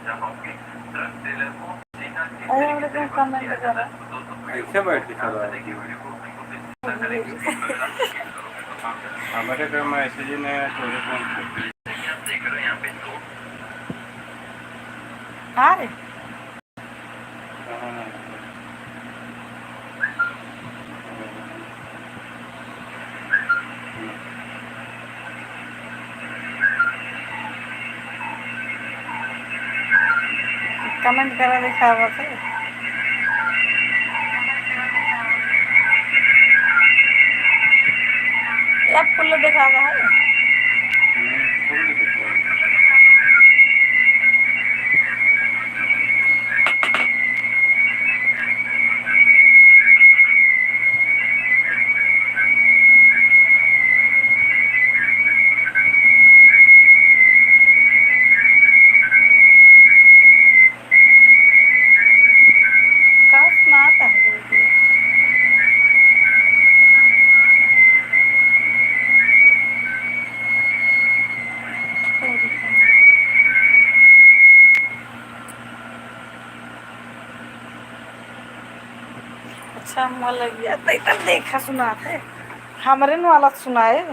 अरे हम लोग कमेंट करा ऐसे बैठ के चला हमारे घर में मैसेज ही नहीं है चोरी फोन हाँ रे कमेंट करा देखा हुआ थे अब कुल्लो देखा रहा है कहाँ सुनाता है वीडियो अच्छा मन लग गया तो इतना देखा सुना थे हमारे न वाला सुनाए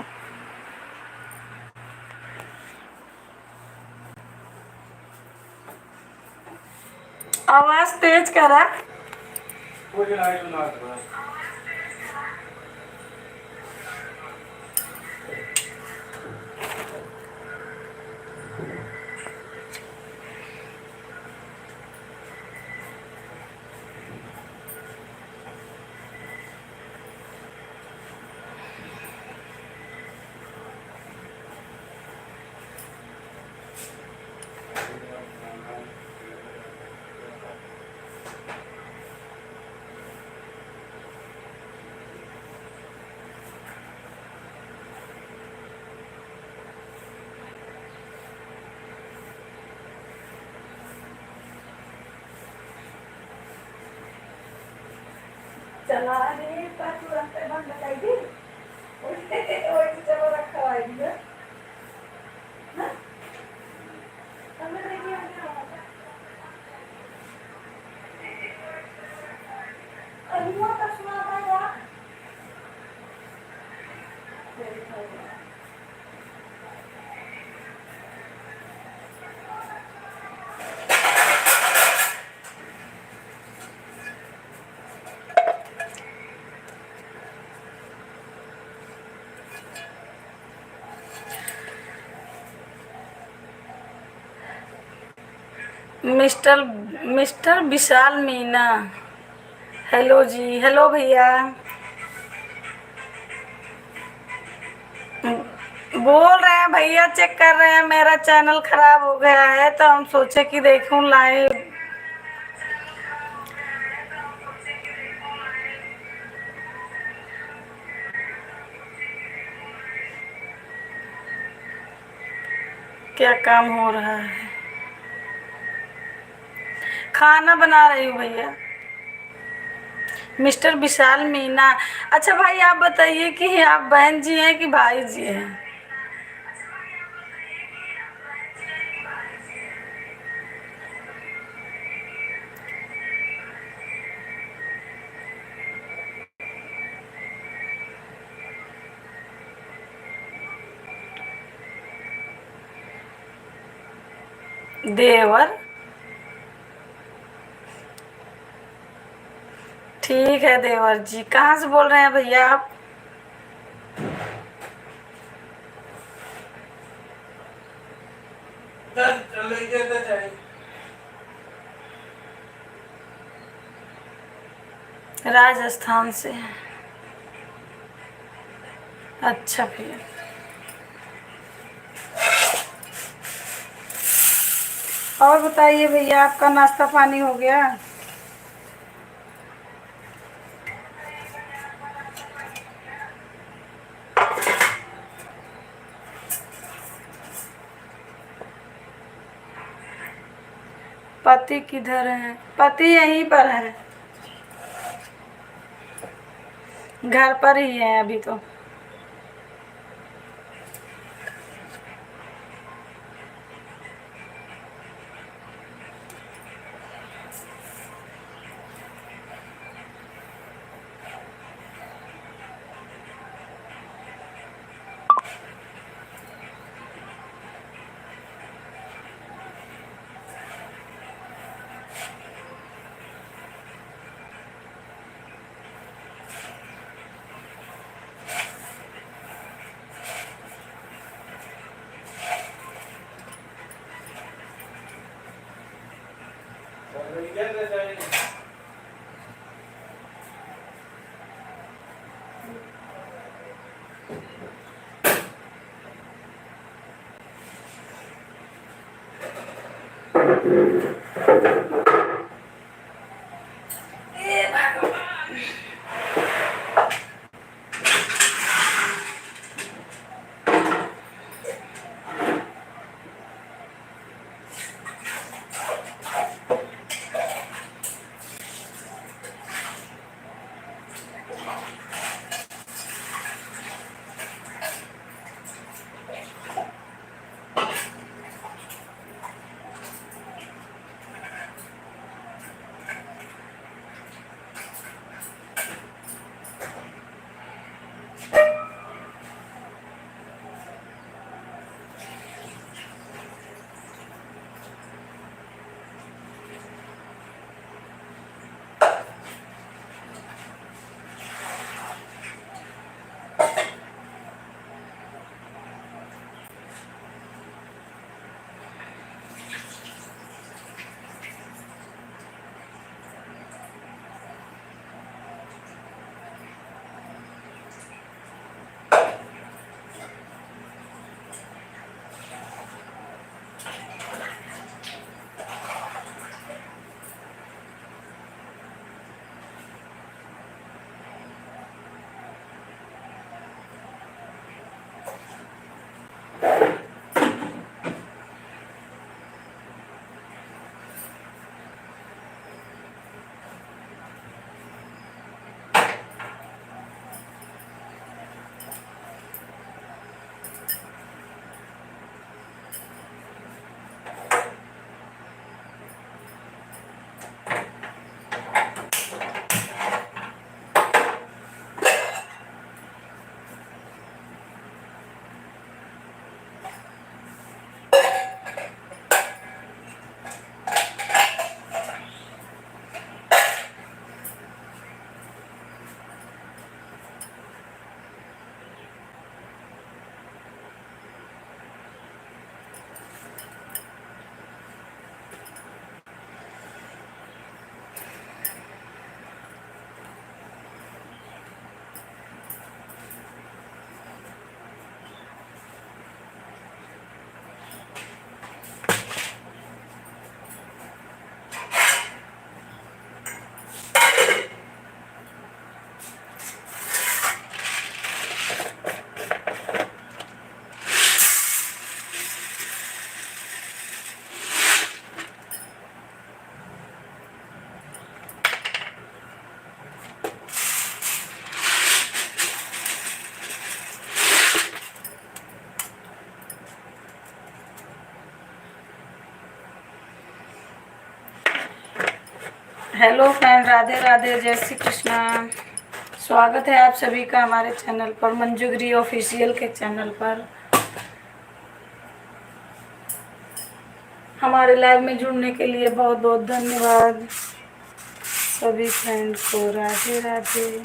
आवाज तेज करा चला रे पर तुरंत बंद कर दी वैसे चलो रखा है ना हमें देखिए अनिया का सुना था मिस्टर मिस्टर विशाल मीना हेलो जी हेलो भैया बोल रहे हैं भैया चेक कर रहे हैं मेरा चैनल खराब हो गया है तो हम सोचे कि देखूं लाइव क्या काम हो रहा है खाना बना रही हूँ भैया मिस्टर विशाल मीना अच्छा भाई आप बताइए कि आप बहन जी हैं कि भाई जी हैं देवर ठीक है देवर जी कहाँ से बोल रहे हैं भैया आप राजस्थान से अच्छा भैया और बताइए भैया आपका नाश्ता पानी हो गया पति किधर है पति यहीं पर है घर पर ही है अभी तो ए भगवान। हेलो फ्रेंड, राधे राधे, जय श्री कृष्णा। स्वागत है आप सभी का हमारे चैनल पर, मंजूगिरी ऑफिशियल के चैनल पर। हमारे लाइव में जुड़ने के लिए बहुत बहुत धन्यवाद सभी फ्रेंड को। राधे राधे।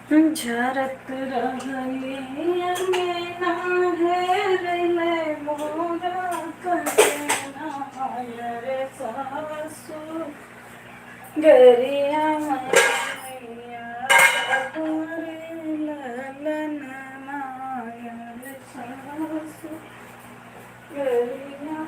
झरत रहले अंगना हेरले मोरा कंगना रे सासु गरिया मैया तोरे ललन माया सासु गरिया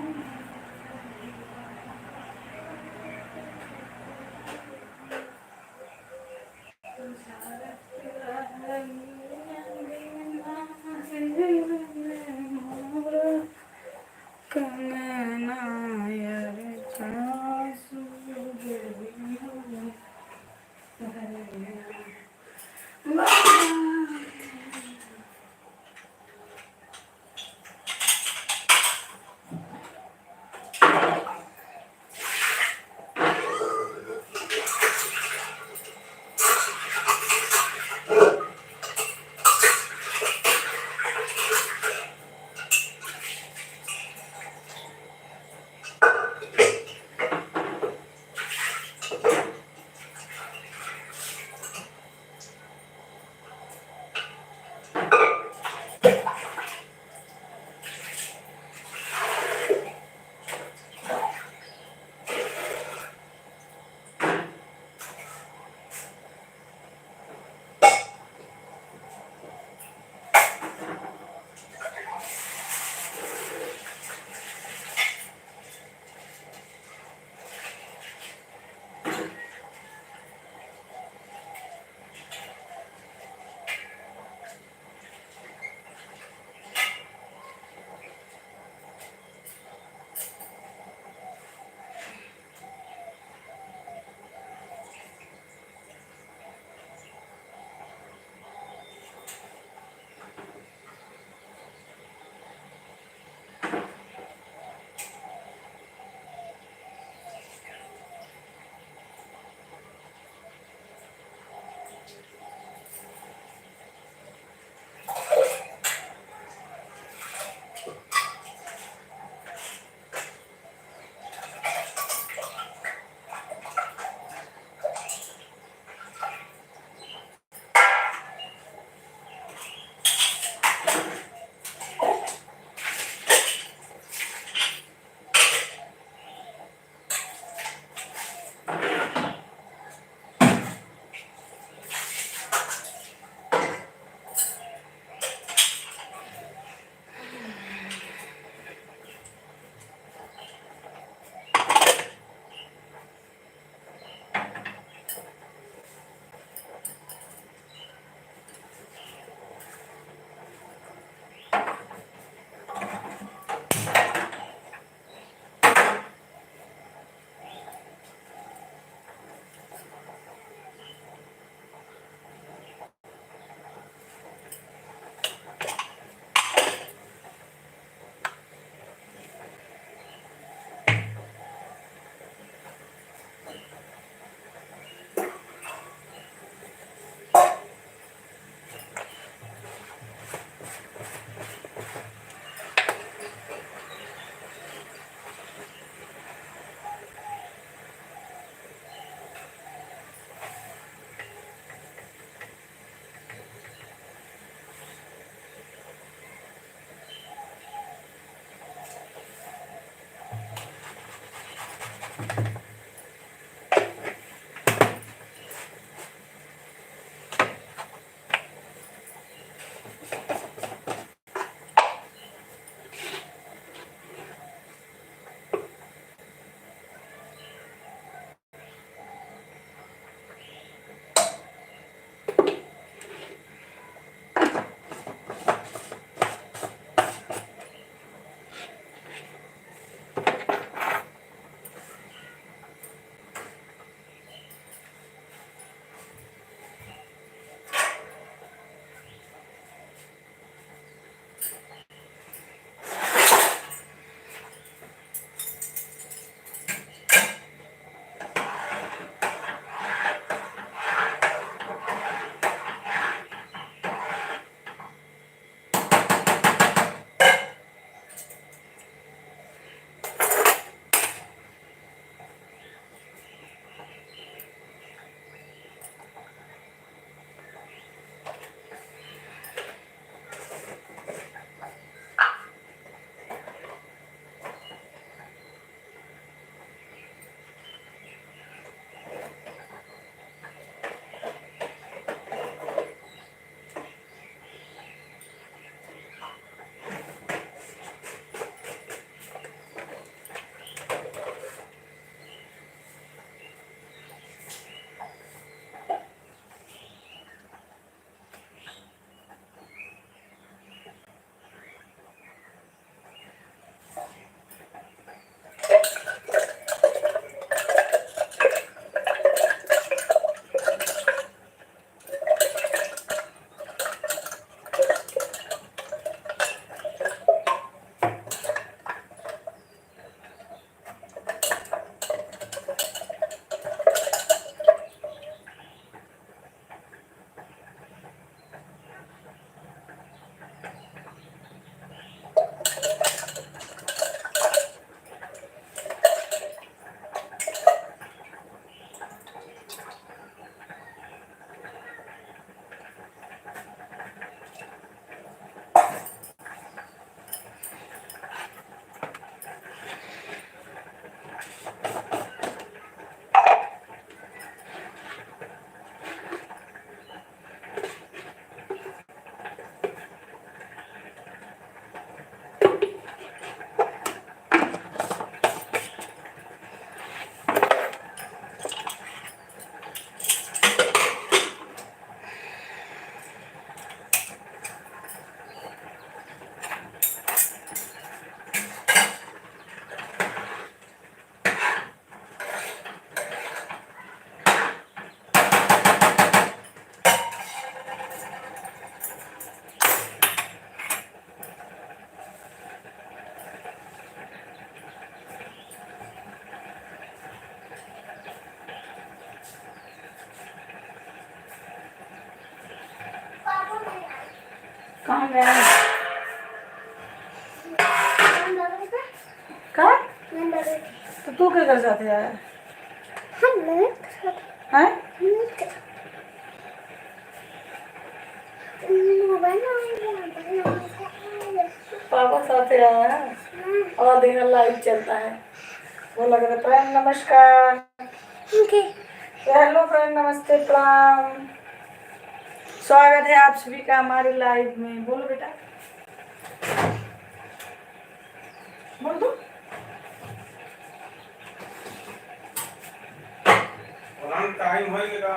कहाँ गए? कहाँ? तो तू क्या कर साथ आया है? पापा साथ आया है और देखा लाइव चलता है। वो लग रहा है फ्रेंड नमस्कार। हेलो फ्रेंड, नमस्ते, प्रणाम। स्वागत है आप सभी का हमारे लाइव में। बोलो बेटा, बोल दो। टाइम होएगा।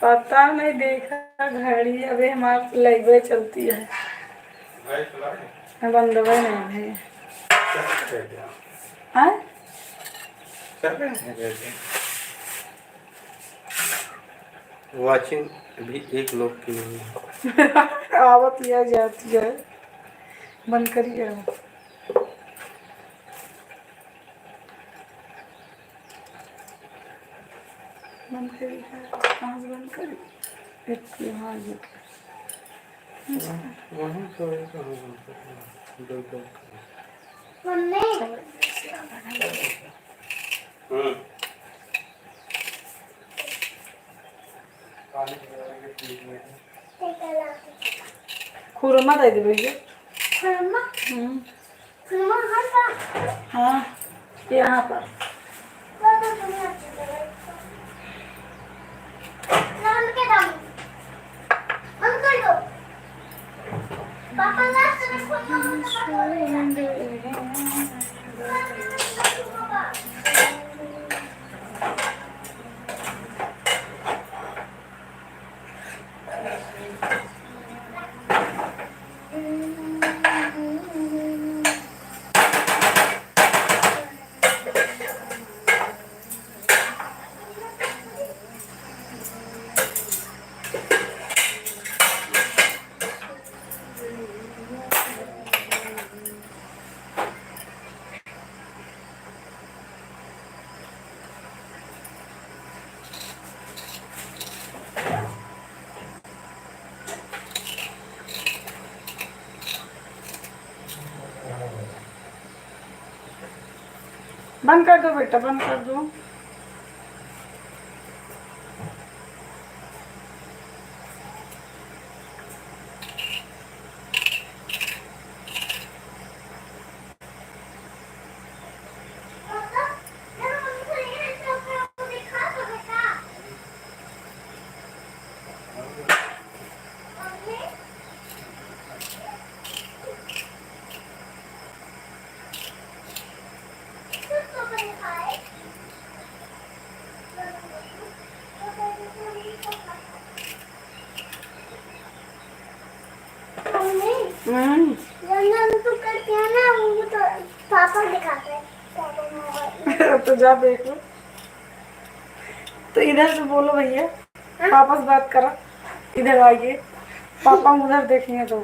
पता नहीं, देखा घड़ी अभी हमारी लाइव चलती है। बंद हुआ नहीं है। हाँ? वाचिंग भी एक लोग की नहीं है। आवत या जाती है। बंद करिए। बंद करिए। कहाँ से बंद करिए? एक यहाँ ये। वहीं तो खुरमा दे दे भैया। हाँ, यहाँ पर। बंद कर दो बेटा, बंद कर दो। पापा दिखाते हैं। तो जा देखो। तो इधर से बोलो भैया, पापा से बात करो। इधर आइए, पापा उधर देखेंगे तो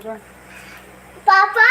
पापा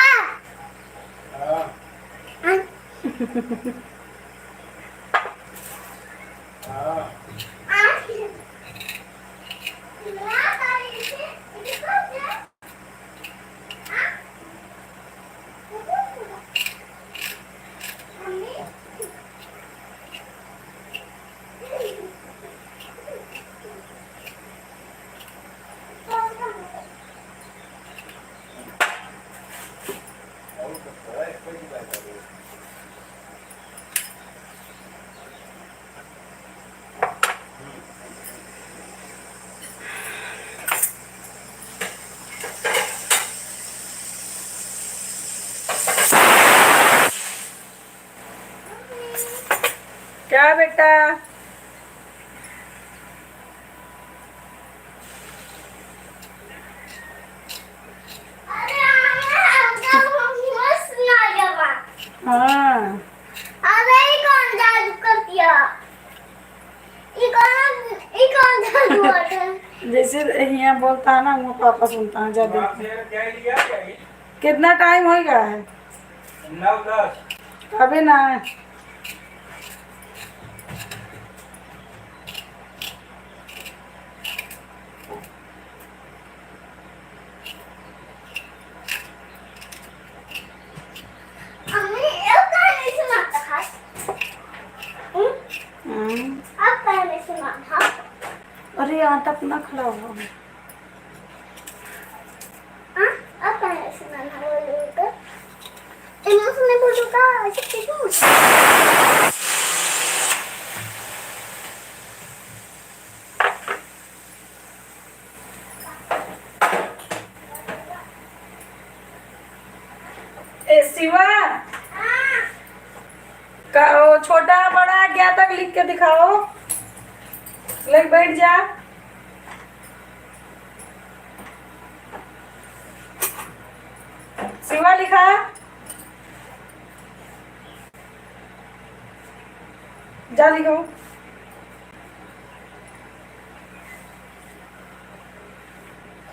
क्या बेटा? हाँ, अरे ये कौन जादू कर दिया? ये कौन जादू करता है? जैसे यहाँ बोलता है ना, वो पापा सुनता है। जा देख। कितना टाइम हो गया है? 9-10। अभी ना। पहले सुना था। अरे यहाँ तक ना खड़ा हुआ। हाँ, अब पहले सुना था वो लोग। इमोशनल बोलो का ऐसे क्यों? ए शिवा, का वो छोटा बड़ा क्या तक लिख के दिखाओ। लग बैठ जा। शिवा लिखा। जा लिखो।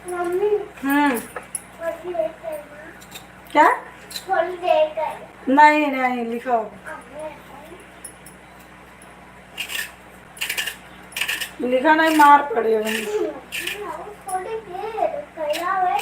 मम्मी थोड़ी देर करना, क्या? थोड़ी देर कर। नहीं नहीं लिखो। लिखा नहीं मार पड़ेगा। थोड़ी देर करा है।